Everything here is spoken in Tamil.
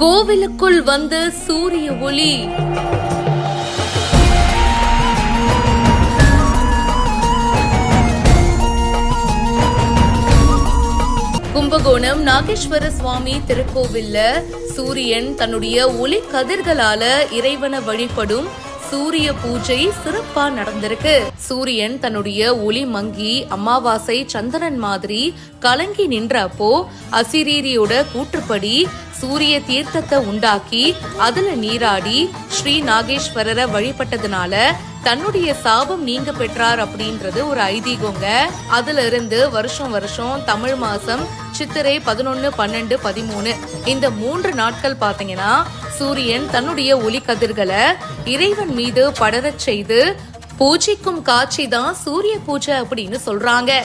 கோவிலுக்குள் வந்த சூரிய ஒளி. கும்பகோணம் நாகேஸ்வர சுவாமி திருக்கோவில்ல சூரியன் தன்னுடைய ஒளி கதிர்களால இறைவனை வழிபடும் சூரிய பூஜை சிறப்பா நடந்திருக்கு. சூரியன் தன்னுடைய ஒளி மங்கி அமாவாசை சந்திரன் மாதிரி கலங்கி நின்றப்போ அசிரீரியோட கூற்றுப்படி சூரிய தீர்த்தத்தை உண்டாக்கி அதுல நீராடி ஸ்ரீ நாகேஸ்வரரை வழிபட்டதுனால தன்னுடைய சாபம் நீங்க பெற்றார் அப்படின்றது ஒரு ஐதீகங்க. அதுல இருந்து வருஷம் வருஷம் தமிழ் மாசம் சித்திரை 11, 12, 13 இந்த 3 நாட்கள் பாத்தீங்கன்னா சூரியன் தன்னுடைய ஒளி கதிர்களை இறைவன் மீது படரச் செய்து பூஜிக்கும் காட்சி தான் சூரிய பூஜை அப்படின்னு சொல்றாங்க.